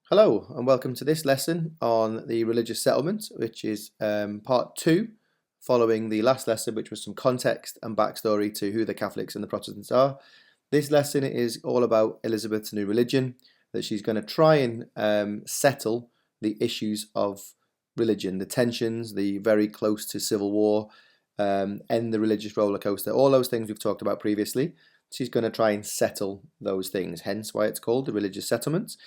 Hello and welcome to this lesson on the religious settlement, which is part two, following the last lesson, which was some context and backstory to who the Catholics and the Protestants are. This lesson is all about Elizabeth's new religion, that she's going to try and settle the issues of religion, the tensions, the very close to civil war, end the religious roller coaster, all those things we've talked about previously. She's going to try and settle those things, hence why it's called the religious settlement.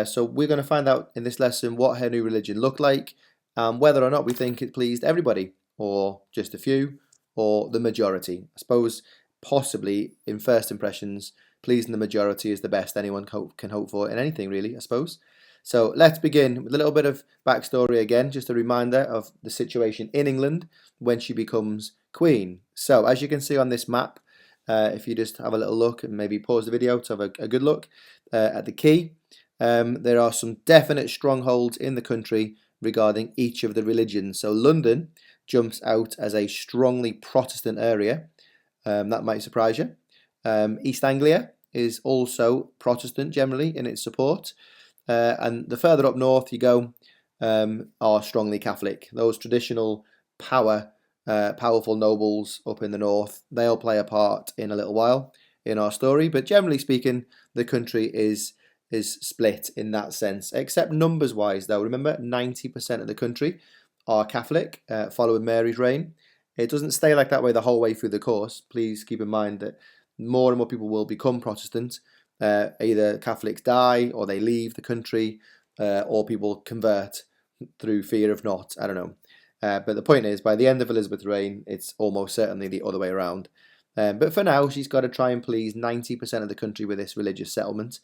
So we're going to find out in this lesson what her new religion looked like, and whether or not we think it pleased everybody, or just a few, or the majority. I suppose possibly in first impressions, pleasing the majority is the best anyone can hope for in anything, really, I suppose. So let's begin with a little bit of backstory again, just a reminder of the situation in England when she becomes queen. So as you can see on this map, if you just have a little look and maybe pause the video to have a good look at the key. There are some definite strongholds in the country regarding each of the religions. So London jumps out as a strongly Protestant area. That might surprise you. East Anglia is also Protestant generally in its support. And the further up north you go, are strongly Catholic. Those traditional powerful nobles up in the north, they'll play a part in a little while in our story. But generally speaking, the country is split in that sense, except numbers wise though. Remember, 90% of the country are Catholic following Mary's reign. It doesn't stay like that way the whole way through the course. Please keep in mind that more and more people will become Protestant. Either Catholics die or they leave the country, or people convert through fear of not. I don't know. But the point is, by the end of Elizabeth's reign, it's almost certainly the other way around. But for now, she's got to try and please 90% of the country with this religious settlement.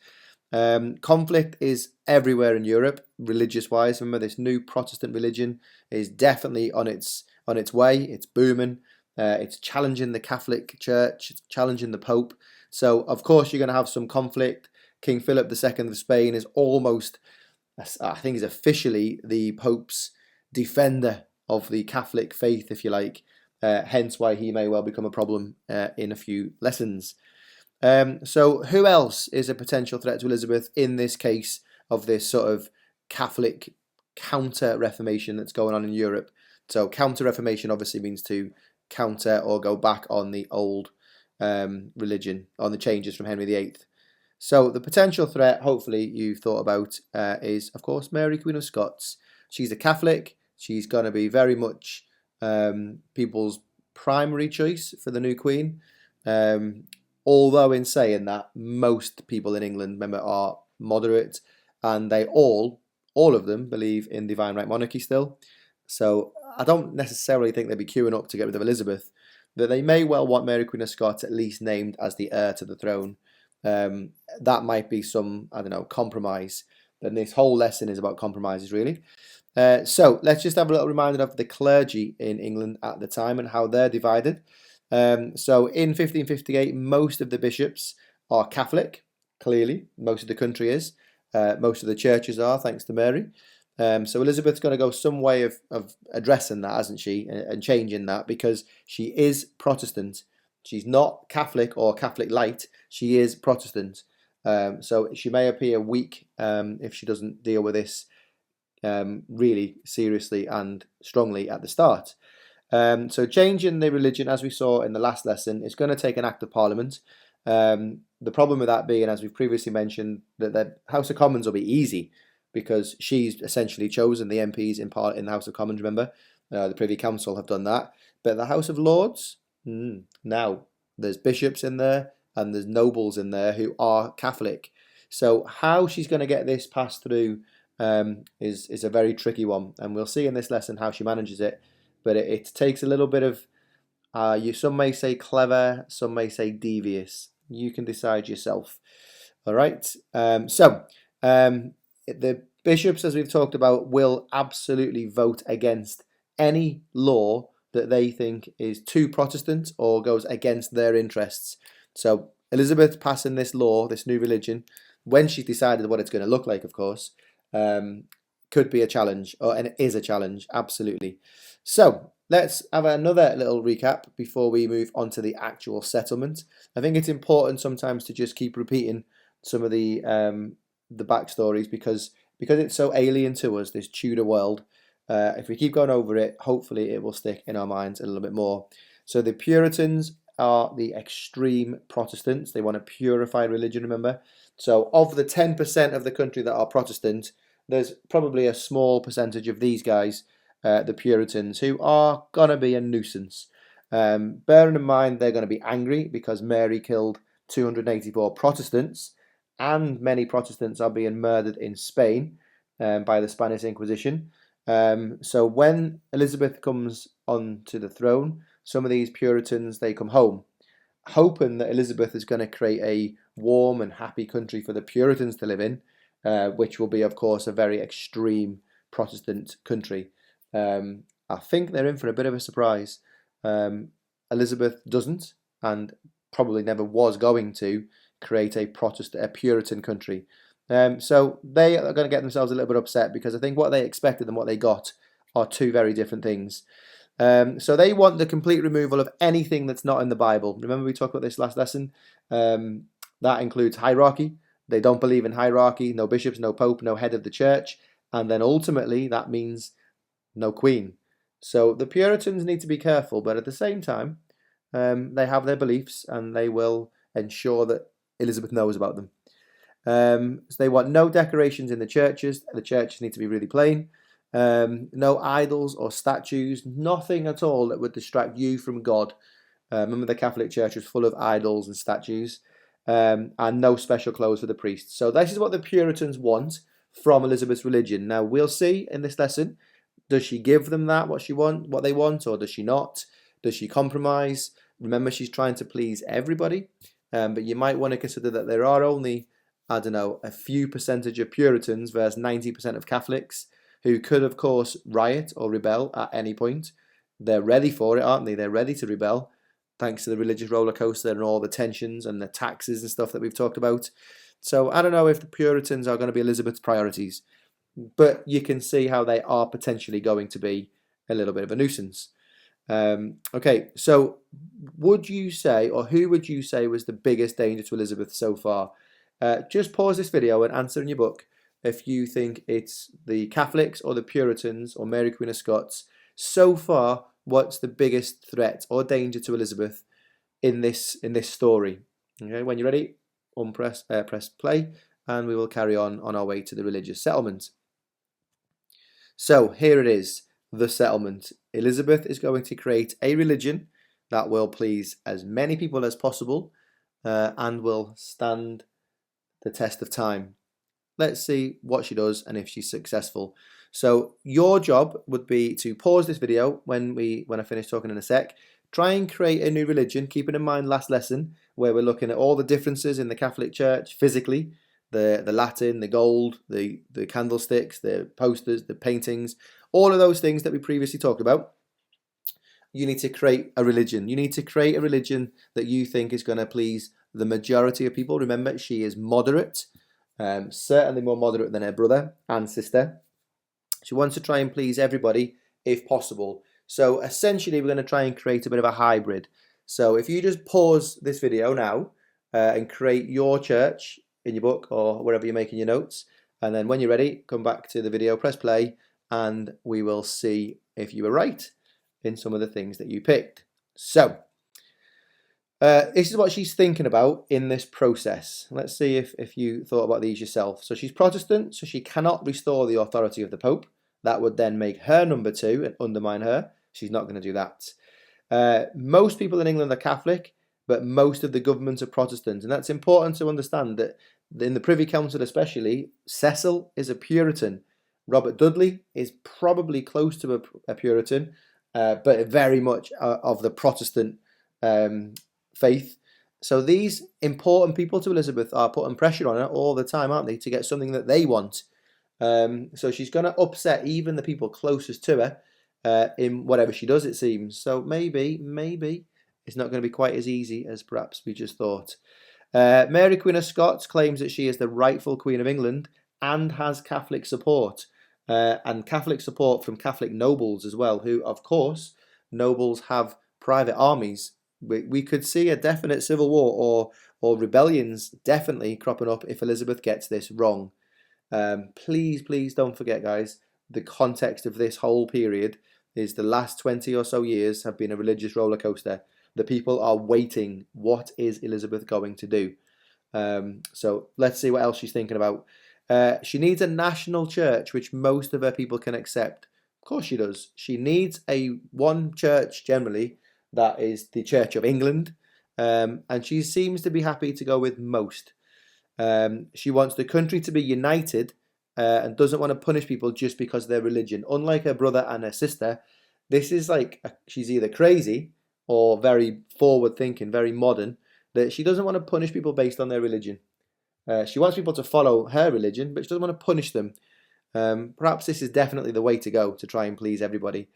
Conflict is everywhere in Europe, religious-wise. Remember, this new Protestant religion is definitely on its way. It's booming. It's challenging the Catholic Church. It's challenging the Pope. So, of course, you're going to have some conflict. King Philip II of Spain is almost, I think, is officially the Pope's defender of the Catholic faith, if you like. Hence why he may well become a problem in a few lessons. So who else is a potential threat to Elizabeth in this case of this sort of Catholic counter-reformation that's going on in Europe? So counter-reformation obviously means to counter or go back on the old religion, on the changes from Henry VIII. So the potential threat, hopefully you've thought about, is of course Mary, Queen of Scots. She's a Catholic. She's going to be very much people's primary choice for the new queen. Although in saying that, most people in England, remember, are moderate, and they all of them believe in divine right monarchy still. So I don't necessarily think they'd be queuing up to get rid of Elizabeth, but they may well want Mary Queen of Scots at least named as the heir to the throne. That might be some, I don't know, compromise. And this whole lesson is about compromises, really. So let's just have a little reminder of the clergy in England at the time and how they're divided. So in 1558, most of the bishops are Catholic, clearly. Most of the country is. Most of the churches are, thanks to Mary. So Elizabeth's going to go some way of addressing that, hasn't she, and changing that, because she is Protestant. She's not Catholic or Catholic light. She is Protestant. So she may appear weak if she doesn't deal with this really seriously and strongly at the start. So changing the religion, as we saw in the last lesson, is going to take an act of Parliament. The problem with that being, as we've previously mentioned, that the House of Commons will be easy because she's essentially chosen the MPs in the House of Commons. Remember, the Privy Council have done that. But the House of Lords, now there's bishops in there and there's nobles in there who are Catholic. So how she's going to get this passed through is a very tricky one, and we'll see in this lesson how she manages it. But it takes a little bit of, some may say clever, some may say devious. You can decide yourself. All right. The bishops, as we've talked about, will absolutely vote against any law that they think is too Protestant or goes against their interests. So Elizabeth passing this law, this new religion, when she's decided what it's going to look like, of course, could be a challenge, and it is a challenge, absolutely. So let's have another little recap before we move on to the actual settlement. I think it's important sometimes to just keep repeating some of the backstories, because because it's so alien to us, this Tudor world, if we keep going over it, hopefully it will stick in our minds a little bit more. So the Puritans are the extreme Protestants. They want a purified religion, remember? So of the 10% of the country that are Protestant, there's probably a small percentage of these guys, the Puritans, who are going to be a nuisance. Bearing in mind they're going to be angry because Mary killed 284 Protestants, and many Protestants are being murdered in Spain by the Spanish Inquisition. So when Elizabeth comes onto the throne, some of these Puritans, they come home, hoping that Elizabeth is going to create a warm and happy country for the Puritans to live in, which will be, of course, a very extreme Protestant country. I think they're in for a bit of a surprise. Elizabeth doesn't, and probably never was going to, create a Puritan country. So they are going to get themselves a little bit upset because I think what they expected and what they got are two very different things. So they want the complete removal of anything that's not in the Bible. Remember we talked about this last lesson? That includes hierarchy. They don't believe in hierarchy, no bishops, no pope, no head of the church. And then ultimately that means no queen. So the Puritans need to be careful, but at the same time, they have their beliefs and they will ensure that Elizabeth knows about them. So they want no decorations in the churches. The churches need to be really plain. No idols or statues, nothing at all that would distract you from God. Remember the Catholic Church was full of idols and statues, and no special clothes for the priests. So this is what the Puritans want from Elizabeth's religion. Now we'll see in this lesson, does she give them what they want, or does she not? Does she compromise? Remember, she's trying to please everybody, but you might want to consider that there are only, I don't know, a few percentage of Puritans versus 90% of Catholics who could, of course, riot or rebel at any point. They're ready for it, aren't they? They're ready to rebel, thanks to the religious roller coaster and all the tensions and the taxes and stuff that we've talked about. So I don't know if the Puritans are going to be Elizabeth's priorities, but you can see how they are potentially going to be a little bit of a nuisance. Okay, so would you say, or who would you say was the biggest danger to Elizabeth so far? Just pause this video and answer in your book if you think it's the Catholics or the Puritans or Mary Queen of Scots. So far, what's the biggest threat or danger to Elizabeth in this story? Okay, when you're ready, press play, and we will carry on our way to the religious settlement. So here it is, the settlement. Elizabeth is going to create a religion that will please as many people as possible and will stand the test of time. Let's see what she does and if she's successful. So your job would be to pause this video when I finish talking in a sec. Try and create a new religion, keeping in mind last lesson where we're looking at all the differences in the Catholic Church physically, the Latin, the gold, the candlesticks, the posters, the paintings, all of those things that we previously talked about. You need to create a religion. You need to create a religion that you think is going to please the majority of people. Remember, she is moderate, certainly more moderate than her brother and sister. She wants to try and please everybody if possible. So essentially, we're going to try and create a bit of a hybrid. So if you just pause this video now and create your church in your book or wherever you're making your notes, and then when you're ready, come back to the video, press play, and we will see if you were right in some of the things that you picked. So this is what she's thinking about in this process. Let's see if you thought about these yourself. So she's Protestant, so she cannot restore the authority of the Pope. That would then make her number two and undermine her. She's not going to do that. Most people in England are Catholic, but most of the government are Protestant. And that's important to understand that in the Privy Council especially, Cecil is a Puritan. Robert Dudley is probably close to a Puritan, but very much of the Protestant faith. So these important people to Elizabeth are putting pressure on her all the time, aren't they, to get something that they want. So she's going to upset even the people closest to her in whatever she does, it seems. So maybe it's not going to be quite as easy as perhaps we just thought. Mary Queen of Scots claims that she is the rightful Queen of England and has Catholic support. And Catholic support from Catholic nobles as well, who, of course, nobles have private armies. We could see a definite civil war or rebellions definitely cropping up if Elizabeth gets this wrong. Please don't forget, guys, the context of this whole period is the last 20 or so years have been a religious roller coaster. The people are waiting. What is Elizabeth going to do? So let's see what else she's thinking about. She needs a national church, which most of her people can accept. Of course she does. She needs one church generally, that is the Church of England, and she seems to be happy to go with most. She wants the country to be united and doesn't want to punish people just because of their religion. Unlike her brother and her sister, this is like she's either crazy or very forward thinking, very modern, that she doesn't want to punish people based on their religion. She wants people to follow her religion, but she doesn't want to punish them. Perhaps this is definitely the way to go to try and please everybody.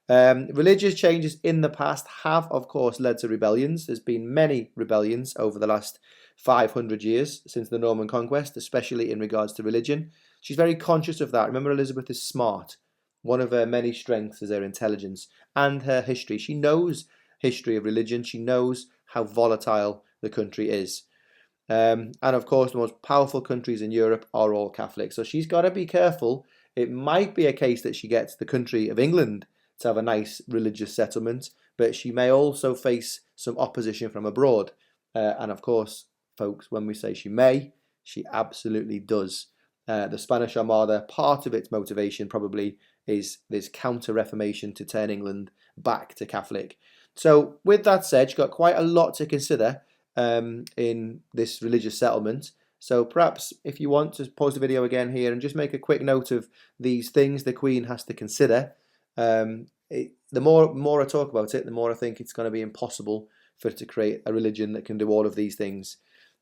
Religious changes in the past have, of course, led to rebellions. There's been many rebellions over the last 500 years since the Norman conquest, especially in regards to religion. She's very conscious of that. Remember, Elizabeth is smart. One of her many strengths is her intelligence and her history. She knows history of religion. She knows how volatile the country is. And of course, the most powerful countries in Europe are all Catholic. So she's got to be careful. It might be a case that she gets the country of England to have a nice religious settlement, but she may also face some opposition from abroad. And of course, folks, when we say she may, she absolutely does. The Spanish Armada, part of its motivation probably is this counter-reformation to turn England back to Catholic. So with that said, she's got quite a lot to consider in this religious settlement. So perhaps if you want to pause the video again here and just make a quick note of these things the Queen has to consider. The more I talk about it, the more I think it's going to be impossible for it to create a religion that can do all of these things.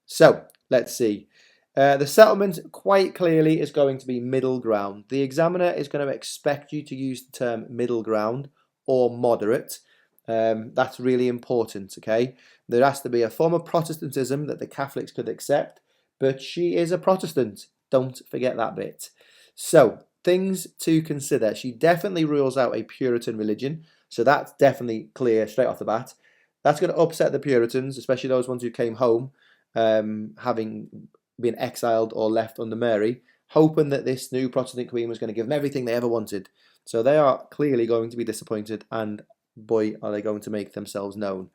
So let's see. The settlement quite clearly is going to be middle ground. The examiner is going to expect you to use the term middle ground or moderate. That's really important, okay? There has to be a form of Protestantism that the Catholics could accept, but she is a Protestant. Don't forget that bit. So, things to consider. She definitely rules out a Puritan religion, so that's definitely clear straight off the bat. That's going to upset the Puritans, especially those ones who came home, having been exiled or left under Mary, hoping that this new Protestant queen was going to give them everything they ever wanted. So they are clearly going to be disappointed, and boy, are they going to make themselves known.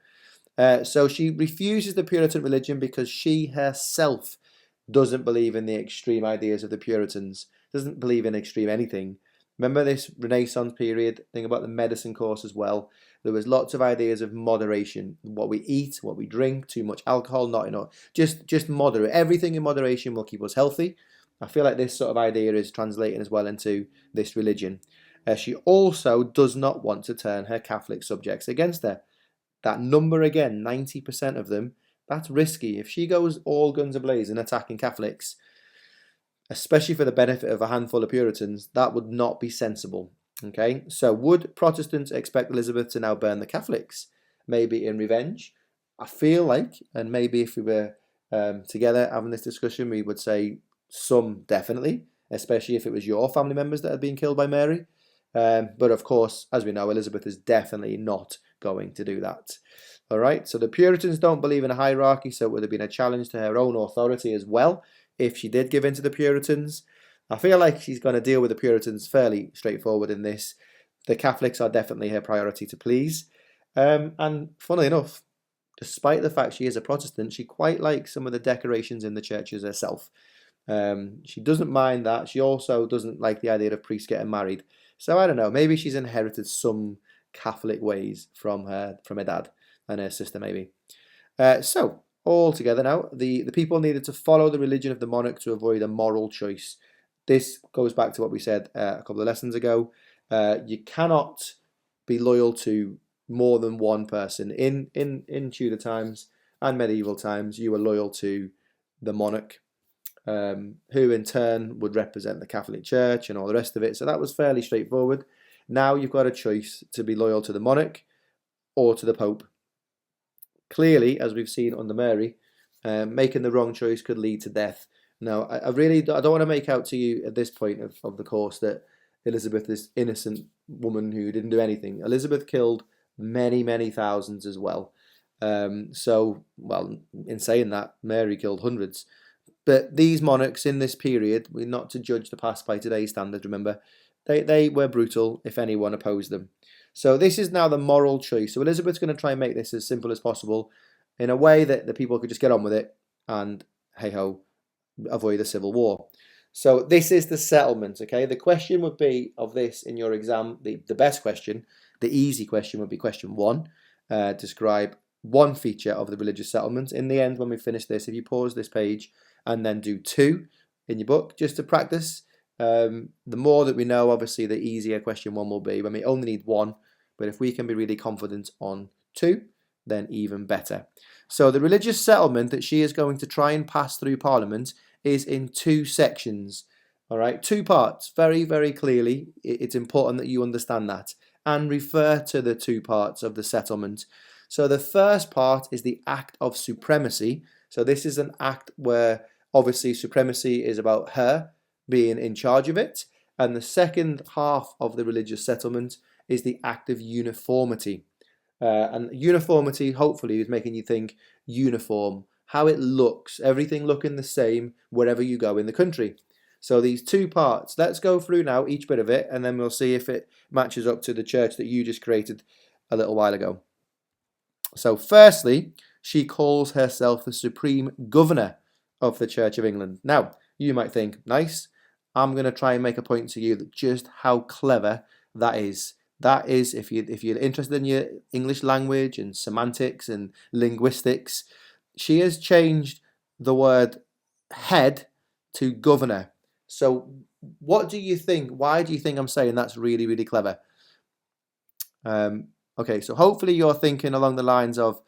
So she refuses the Puritan religion because she herself doesn't believe in the extreme ideas of the Puritans, doesn't believe in extreme anything. Remember this Renaissance period, think about the medicine course as well. There was lots of ideas of moderation, what we eat, what we drink, too much alcohol, not enough. Just moderate. Everything in moderation will keep us healthy. I feel like this sort of idea is translating as well into this religion. She also does not want to turn her Catholic subjects against her. That number again, 90% of them, that's risky. If she goes all guns a-blazing attacking Catholics, especially for the benefit of a handful of Puritans, that would not be sensible. Okay, so would Protestants expect Elizabeth to now burn the Catholics? Maybe in revenge? I feel like, and maybe if we were together having this discussion, we would say some definitely, especially if it was your family members that had been killed by Mary. But of course, as we know, Elizabeth is definitely not going to do that. All right, so the Puritans don't believe in a hierarchy, so it would have been a challenge to her own authority as well if she did give in to the Puritans. I feel like she's going to deal with the Puritans fairly straightforward in this. The Catholics are definitely her priority to please. And funnily enough, despite the fact she is a Protestant, she quite likes some of the decorations in the churches herself. She doesn't mind that. She also doesn't like the idea of priests getting married. So I don't know, maybe she's inherited some Catholic ways from her dad and her sister maybe. So, all together now, the people needed to follow the religion of the monarch to avoid a moral choice. This goes back to what we said a couple of lessons ago. You cannot be loyal to more than one person. In Tudor times and medieval times, you were loyal to the monarch, who in turn would represent the Catholic Church and all the rest of it. So that was fairly straightforward. Now you've got a choice to be loyal to the monarch or to the Pope. Clearly, as we've seen under Mary, making the wrong choice could lead to death. Now, I don't want to make out to you at this point of the course that Elizabeth is innocent woman who didn't do anything. Elizabeth killed many, many thousands as well. In saying that, Mary killed hundreds. But these monarchs in this period, we're not to judge the past by today's standards, remember, they were brutal if anyone opposed them. So this is now the moral choice. So Elizabeth's going to try and make this as simple as possible in a way that the people could just get on with it and, hey-ho, avoid a civil war. So this is the settlement, okay? The question would be of this in your exam, the best question, the easy question would be question 1. Describe one feature of the religious settlement. In the end, when we finish this, if you pause this page and then do 2 in your book, just to practice, the more that we know, obviously, the easier question 1 will be. When we only need 1, but if we can be really confident on 2, then even better. So the religious settlement that she is going to try and pass through Parliament is in 2 sections. All right, 2 parts, very, very clearly. It's important that you understand that and refer to the 2 parts of the settlement. So the first part is the Act of Supremacy. So this is an act where obviously supremacy is about her being in charge of it. And the second half of the religious settlement is the Act of Uniformity. And uniformity, hopefully, is making you think uniform, how it looks, everything looking the same wherever you go in the country. So these 2 parts, let's go through now each bit of it, and then we'll see if it matches up to the church that you just created a little while ago. So firstly, she calls herself the Supreme Governor of the Church of England. Now, you might think, nice, I'm going to try and make a point to you that just how clever that is. That is, if you're interested in your English language and semantics and linguistics, she has changed the word head to governor. So what do you think? Why do you think I'm saying that's really, really clever? Okay, so hopefully you're thinking along the lines of,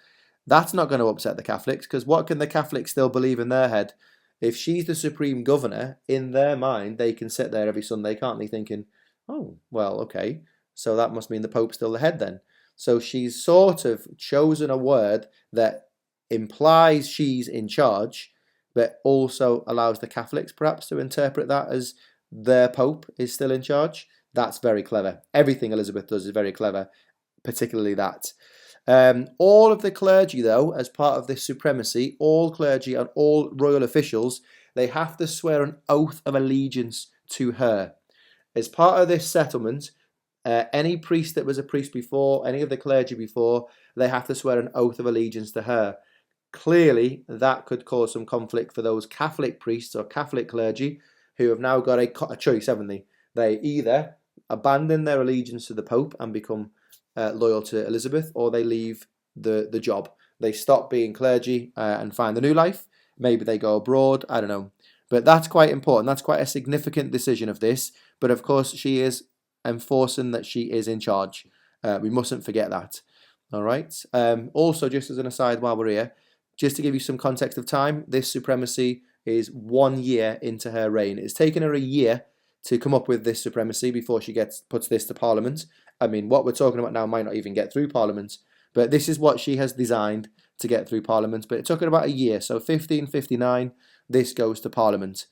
that's not going to upset the Catholics, because what can the Catholics still believe in their head? If she's the supreme governor, in their mind, they can sit there every Sunday, can't they, thinking, oh, well, okay, so that must mean the Pope's still the head then. So she's sort of chosen a word that implies she's in charge, but also allows the Catholics perhaps to interpret that as their Pope is still in charge. That's very clever. Everything Elizabeth does is very clever, particularly that. All of the clergy, though, as part of this supremacy, all clergy and all royal officials, they have to swear an oath of allegiance to her. As part of this settlement, any priest that was a priest before, any of the clergy before, they have to swear an oath of allegiance to her. Clearly, that could cause some conflict for those Catholic priests or Catholic clergy who have now got a choice, haven't they? They either abandon their allegiance to the Pope and become loyal to Elizabeth, or they leave the job. They stop being clergy and find a new life. Maybe they go abroad, I don't know. But that's quite important. That's quite a significant decision of this. But of course, she is enforcing that she is in charge. We mustn't forget that. All right. Also, just as an aside while we're here, just to give you some context of time, this supremacy is 1 year into her reign. It's taken her a year to come up with this supremacy before she puts this to Parliament. I mean, what we're talking about now might not even get through Parliament, but this is what she has designed to get through Parliament. But it took her about a year. So 1559, this goes to Parliament.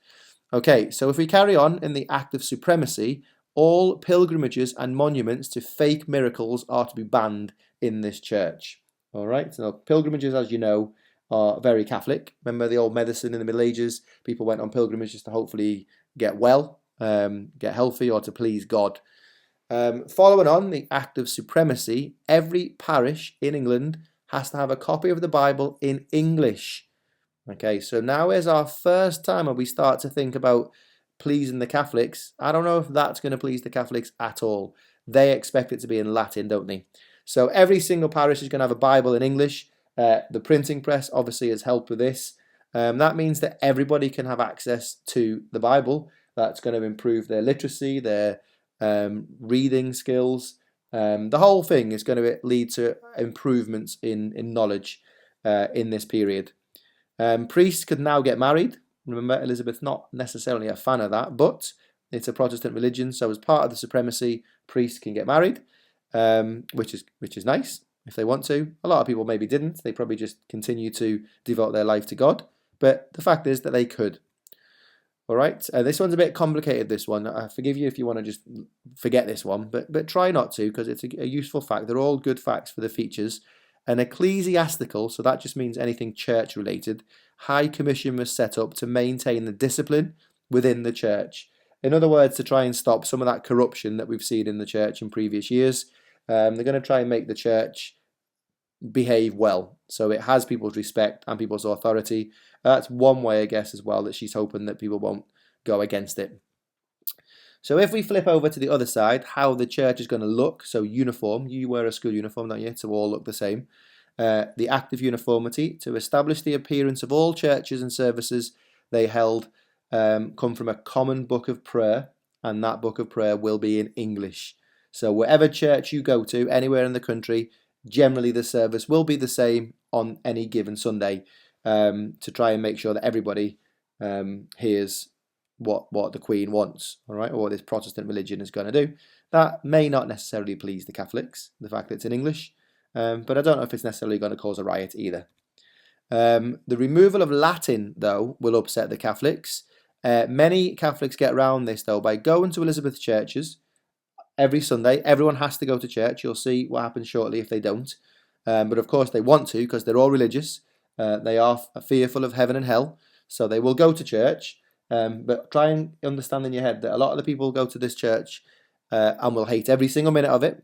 Okay, so if we carry on in the Act of Supremacy, all pilgrimages and monuments to fake miracles are to be banned in this church. All right, so pilgrimages, as you know, are very Catholic. Remember the old medicine in the Middle Ages? People went on pilgrimages to hopefully get well, get healthy, or to please God. Following on the Act of Supremacy, every parish in England has to have a copy of the Bible in English. Okay, so now is our first time when we start to think about pleasing the Catholics. I don't know if that's going to please the Catholics at all. They expect it to be in Latin, don't they? So every single parish is going to have a Bible in English. The printing press obviously has helped with this. That means that everybody can have access to the Bible. That's going to improve their literacy, their reading skills. The whole thing is going to lead to improvements in knowledge in this period. Priests could now get married. Remember, Elizabeth's not necessarily a fan of that, but it's a Protestant religion, so as part of the supremacy, priests can get married, which is nice if they want to. A lot of people maybe didn't. They probably just continue to devote their life to God. But the fact is that they could. All right, this one's a bit complicated, this one. I forgive you if you want to just forget this one, but try not to, because it's a useful fact. They're all good facts for the features. An ecclesiastical, so that just means anything church related, high commission was set up to maintain the discipline within the church. In other words, to try and stop some of that corruption that we've seen in the church in previous years. They're going to try and make the church behave well, so it has people's respect and people's authority. That's one way, I guess, as well, that she's hoping that people won't go against it. So if we flip over to the other side, how the church is going to look, so uniform, you wear a school uniform, don't you, to all look the same. The act of uniformity, to establish the appearance of all churches and services they held, come from a common book of prayer, and that book of prayer will be in English. So whatever church you go to, anywhere in the country, generally the service will be the same on any given Sunday, to try and make sure that everybody hears what the Queen wants, all right, or what this Protestant religion is going to do. That may not necessarily please the Catholics, the fact that it's in English, but I don't know if it's necessarily going to cause a riot either. The removal of Latin, though, will upset the Catholics. Many Catholics get around this, though, by going to Elizabeth churches every Sunday. Everyone has to go to church. You'll see what happens shortly if they don't. But of course they want to, because they're all religious. They are fearful of heaven and hell, so they will go to church. But try and understand in your head that a lot of the people go to this church and will hate every single minute of it.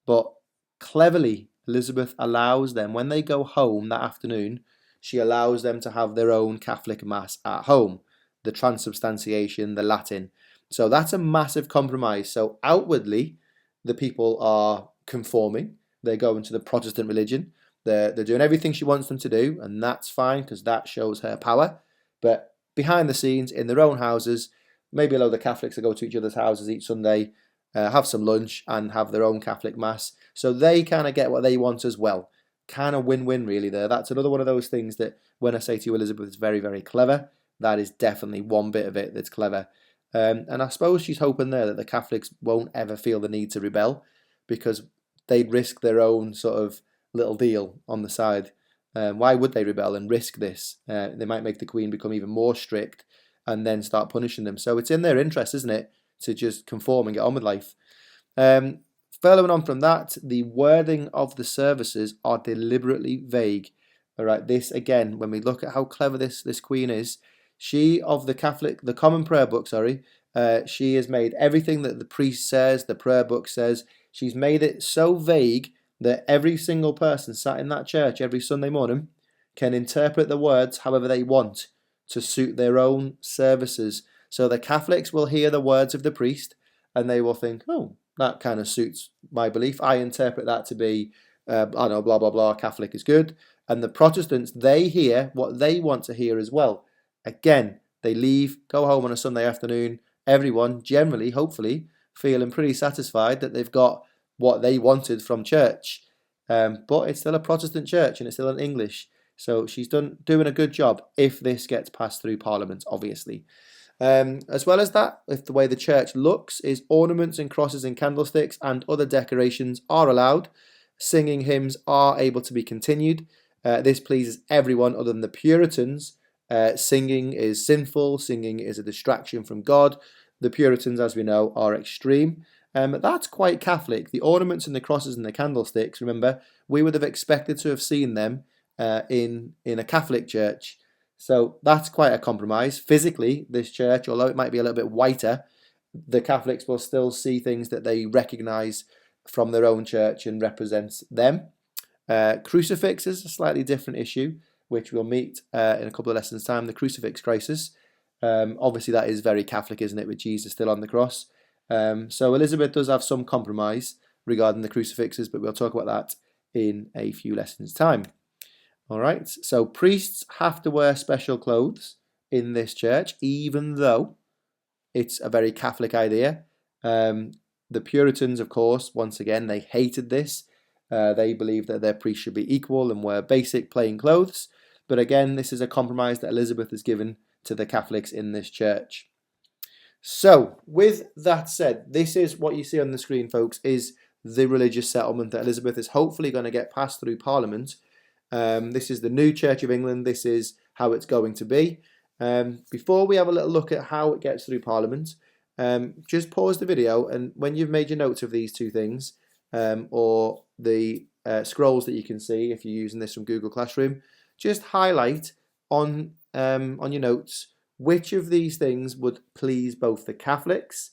But cleverly, Elizabeth allows them, when they go home that afternoon, she allows them to have their own Catholic Mass at home, the transubstantiation, the Latin. So that's a massive compromise. So outwardly, the people are conforming. They're going to the Protestant religion. They're doing everything she wants them to do, and that's fine because that shows her power. But behind the scenes, in their own houses, maybe a load of Catholics that go to each other's houses each Sunday, have some lunch and have their own Catholic Mass. So they kind of get what they want as well. Kind of win-win really there. That's another one of those things that when I say to you Elizabeth is very, very clever, that is definitely one bit of it that's clever. And I suppose she's hoping there that the Catholics won't ever feel the need to rebel, because they'd risk their own sort of little deal on the side. Why would they rebel and risk this? They might make the Queen become even more strict and then start punishing them. So it's in their interest, isn't it, to just conform and get on with life. Following on from that, the wording of the services are deliberately vague. All right, this again, when we look at how clever this Queen is, she of the common prayer book, she has made everything that the priest says, the prayer book says, she's made it so vague that every single person sat in that church every Sunday morning can interpret the words however they want to suit their own services. So the Catholics will hear the words of the priest and they will think, oh, that kind of suits my belief. I interpret that to be, I don't know, blah, blah, blah, Catholic is good. And the Protestants, they hear what they want to hear as well. Again, they leave, go home on a Sunday afternoon. Everyone generally, hopefully, feeling pretty satisfied that they've got what they wanted from church. But it's still a Protestant church and it's still in English. So she's doing a good job if this gets passed through Parliament, obviously. As well as that, if the way the church looks is ornaments and crosses and candlesticks and other decorations are allowed. Singing hymns are able to be continued. This pleases everyone other than the Puritans. Singing is sinful. Singing is a distraction from God. The Puritans, as we know, are extreme. That's quite Catholic. The ornaments and the crosses and the candlesticks, remember, we would have expected to have seen them in a Catholic church. So that's quite a compromise. Physically, this church, although it might be a little bit whiter, the Catholics will still see things that they recognise from their own church and represents them. Crucifix is a slightly different issue, which we'll meet in a couple of lessons' time, the crucifix crisis. Obviously, that is very Catholic, isn't it, with Jesus still on the cross. So Elizabeth does have some compromise regarding the crucifixes, but we'll talk about that in a few lessons' time. All right, so priests have to wear special clothes in this church, even though it's a very Catholic idea. The Puritans, of course, once again, they hated this. They believed that their priests should be equal and wear basic plain clothes. But again, this is a compromise that Elizabeth has given to the Catholics in this church. So, with that said, this is what you see on the screen, folks, is the religious settlement that Elizabeth is hopefully going to get passed through Parliament. This is the new Church of England. This is how it's going to be. Before we have a little look at how it gets through Parliament, just pause the video, and when you've made your notes of these two things, or the scrolls that you can see if you're using this from Google Classroom, just highlight on your notes which of these things would please both the Catholics,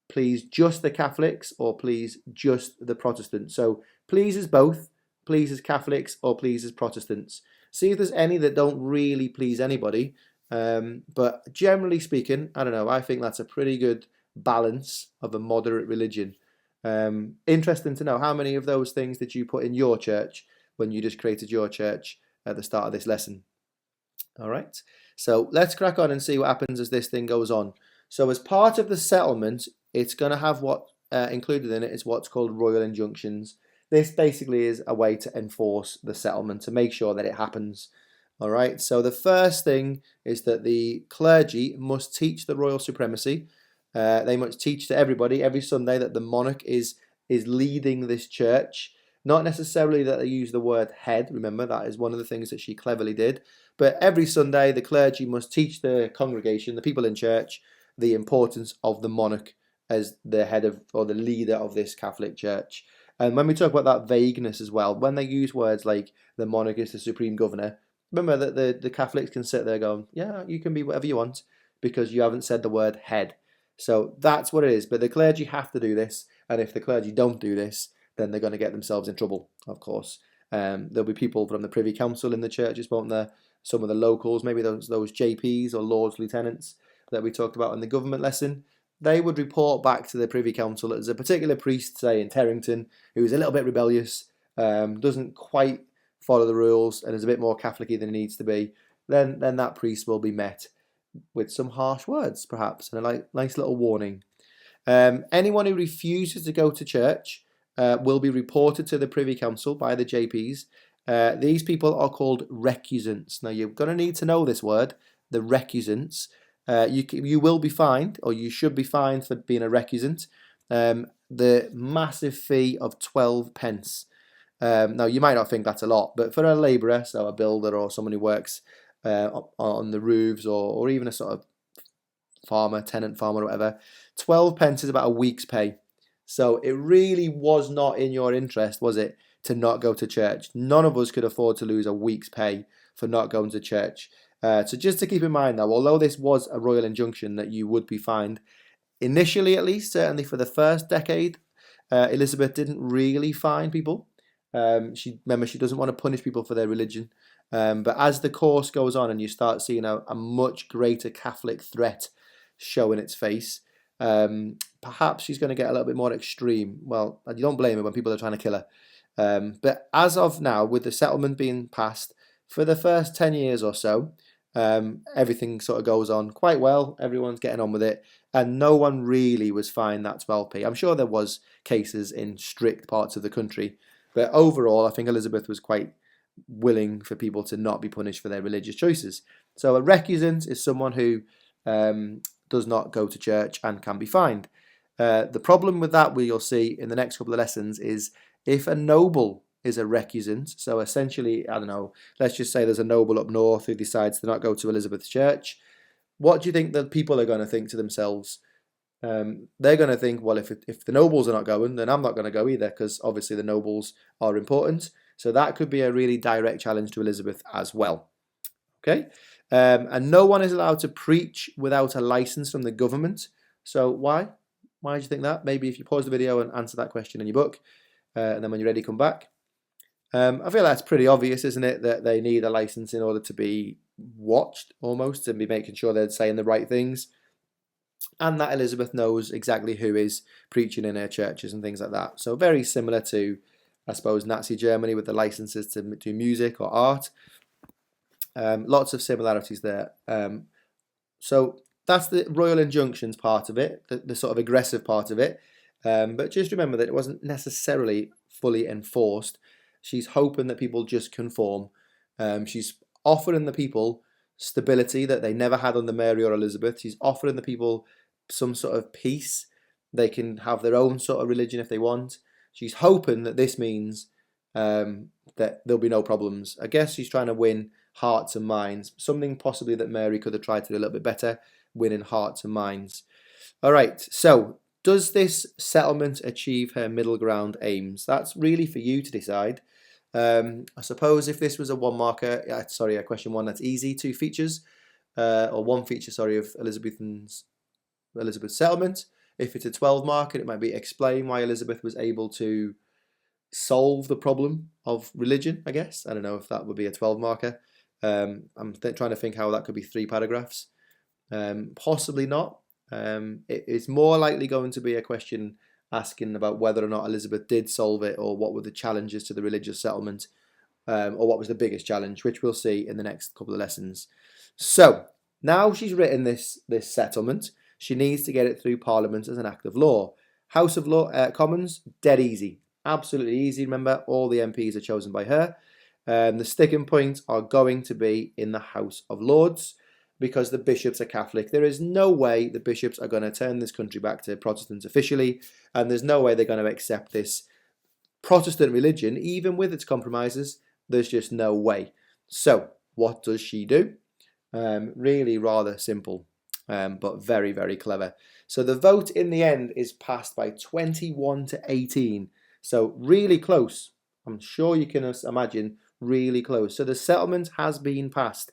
please just the Catholics, or please just the Protestants. So pleases both, pleases Catholics, or pleases Protestants. See if there's any that don't really please anybody. But generally speaking, I don't know, I think that's a pretty good balance of a moderate religion. Interesting to know, how many of those things did you put in your church when you just created your church at the start of this lesson? All right, so let's crack on and see what happens as this thing goes on. So as part of the settlement, it's going to have what included in it is what's called royal injunctions. This basically is a way to enforce the settlement, to make sure that it happens. All right, so the first thing is that the clergy must teach the royal supremacy. They must teach to everybody every Sunday that the monarch is leading this church. Not necessarily that they use the word head. Remember, that is one of the things that she cleverly did. But every Sunday, the clergy must teach the congregation, the people in church, the importance of the monarch as the head of, or the leader of this Catholic church. And when we talk about that vagueness as well, when they use words like the monarch is the supreme governor, remember that the Catholics can sit there going, yeah, you can be whatever you want, because you haven't said the word head. So that's what it is. But the clergy have to do this. And if the clergy don't do this, then they're going to get themselves in trouble, of course. There'll be people from the Privy Council in the churches, won't there? Some of the locals, maybe those JPs or Lords Lieutenants that we talked about in the government lesson. They would report back to the Privy Council that there's a particular priest, say in Terrington, who is a little bit rebellious, doesn't quite follow the rules, and is a bit more Catholic-y than he needs to be. Then that priest will be met with some harsh words, perhaps, and a nice little warning. Anyone who refuses to go to church will be reported to the Privy Council by the JPs. These people are called recusants. Now, you're going to need to know this word, the recusants. You will be fined, or you should be fined for being a recusant. The massive fee of 12 pence. Now, you might not think that's a lot, but for a labourer, so a builder or someone who works on the roofs, or even a sort of farmer, tenant farmer, or whatever, 12 pence is about a week's pay. So it really was not in your interest, was it, to not go to church? None of us could afford to lose a week's pay for not going to church. So just to keep in mind, though, although this was a royal injunction that you would be fined, initially at least, certainly for the first decade, Elizabeth didn't really fine people. She doesn't want to punish people for their religion. But as the course goes on and you start seeing a much greater Catholic threat showing its face, perhaps she's going to get a little bit more extreme. Well, you don't blame her when people are trying to kill her. But as of now, with the settlement being passed, for the first 10 years or so, everything sort of goes on quite well. Everyone's getting on with it, and no one really was fined that 12p. I'm sure there was cases in strict parts of the country, but overall, I think Elizabeth was quite willing for people to not be punished for their religious choices. So a recusant is someone who does not go to church and can be fined. The problem with that, you'll see in the next couple of lessons, is if a noble is a recusant, so essentially, I don't know, let's just say there's a noble up north who decides to not go to Elizabeth's church, what do you think the people are going to think to themselves? They're going to think, well, if the nobles are not going, then I'm not going to go either, because obviously the nobles are important. So that could be a really direct challenge to Elizabeth as well. Okay, and no one is allowed to preach without a license from the government. So why? Why do you think that? Maybe if you pause the video and answer that question in your book, and then when you're ready, come back. I feel that's pretty obvious, isn't it? That they need a license in order to be watched, almost, and be making sure they're saying the right things. And that Elizabeth knows exactly who is preaching in her churches and things like that. So very similar to, I suppose, Nazi Germany with the licenses to do music or art. Lots of similarities there. So that's the royal injunctions part of it, the sort of aggressive part of it. But just remember that it wasn't necessarily fully enforced. She's hoping that people just conform. She's offering the people stability that they never had under Mary or Elizabeth. She's offering the people some sort of peace. They can have their own sort of religion if they want. She's hoping that this means that there'll be no problems. I guess she's trying to win hearts and minds, something possibly that Mary could have tried to do a little bit better, winning hearts and minds. All right, so does this settlement achieve her middle ground aims? That's really for you to decide. I suppose if this was a one marker, sorry, a question one, that's easy. Two features, or one feature, sorry, of Elizabeth's settlement. If it's a 12 marker, it might be explain why Elizabeth was able to solve the problem of religion, I guess. I don't know if that would be a 12 marker. I'm trying to think how that could be 3 paragraphs. Possibly not. It's more likely going to be a question asking about whether or not Elizabeth did solve it, or what were the challenges to the religious settlement, or what was the biggest challenge, which we'll see in the next couple of lessons. So now she's written this settlement, she needs to get it through Parliament as an act of law. House of Commons, dead easy, absolutely easy. Remember, all the MPs are chosen by her. The sticking points are going to be in the House of Lords, because the bishops are Catholic. There is no way the bishops are going to turn this country back to Protestants officially, and there's no way they're going to accept this Protestant religion, even with its compromises. There's just no way. So what does she do? Really rather simple, but very, very clever. So the vote in the end is passed by 21 to 18. So really close. I'm sure you can imagine, really close. So the settlement has been passed.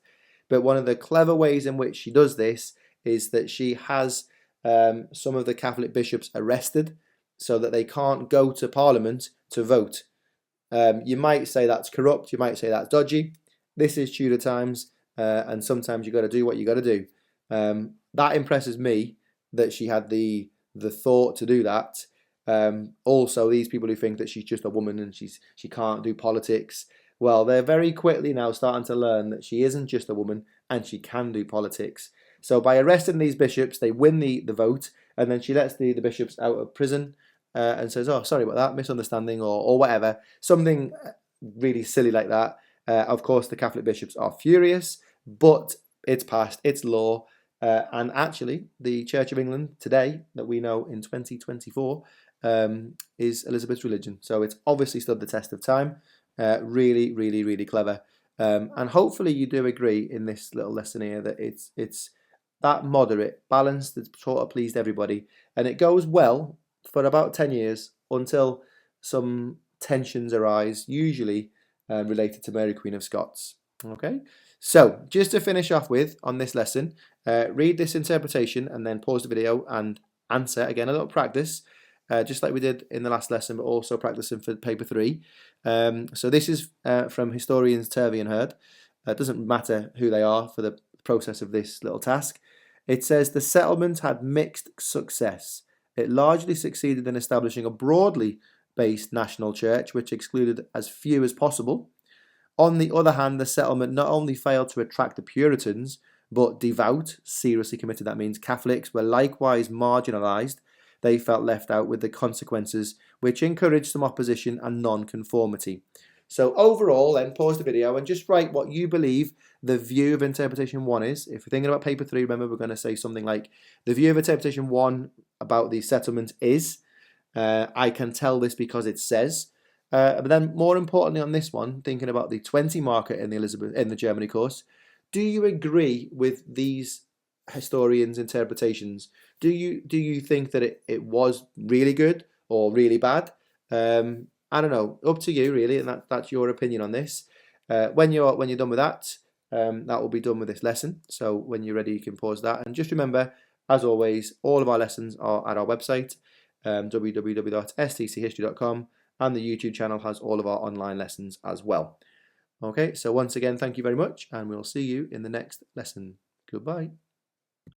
But one of the clever ways in which she does this is that she has some of the Catholic bishops arrested so that they can't go to Parliament to vote. You might say that's corrupt, you might say that's dodgy. This is Tudor times, and sometimes you've got to do what you got to do. That impresses me, that she had the thought to do that. Also, these people who think that she's just a woman and she can't do politics, well, they're very quickly now starting to learn that she isn't just a woman and she can do politics. So by arresting these bishops, they win the vote, and then she lets the bishops out of prison and says, oh, sorry about that, misunderstanding, or whatever. Something really silly like that. Of course, the Catholic bishops are furious, but it's passed, it's law. And actually, the Church of England today, that we know in 2024, is Elizabeth's religion. So it's obviously stood the test of time. Really, really, really clever. And hopefully you do agree in this little lesson here that it's that moderate, balanced, that sort of pleased everybody. And it goes well for about 10 years until some tensions arise, usually related to Mary Queen of Scots. Okay, so just to finish off with on this lesson, read this interpretation and then pause the video and answer. Again, a little practice. Just like we did in the last lesson, but also practicing for paper 3. So this is from historians Turvey and Hurd. It doesn't matter who they are for the process of this little task. It says the settlement had mixed success. It largely succeeded in establishing a broadly based national church, which excluded as few as possible. On the other hand, the settlement not only failed to attract the Puritans, but devout, seriously committed, that means Catholics, were likewise marginalised. They felt left out, with the consequences which encouraged some opposition and non-conformity. So overall, then pause the video and just write what you believe the view of interpretation 1 is. If you're thinking about paper 3, remember we're going to say something like, the view of interpretation 1 about the settlement is, I can tell this because it says. But then more importantly on this one, thinking about the 20 marker in the Germany course, do you agree with these historians' interpretations? Do you think that it was really good or really bad? I don't know, up to you really, and that's your opinion on this. When you're done with that, that will be done with this lesson. So when you're ready, you can pause that. And just remember, as always, all of our lessons are at our website, www.stchistory.com, and the YouTube channel has all of our online lessons as well. Okay, so once again, thank you very much, and we'll see you in the next lesson. Goodbye.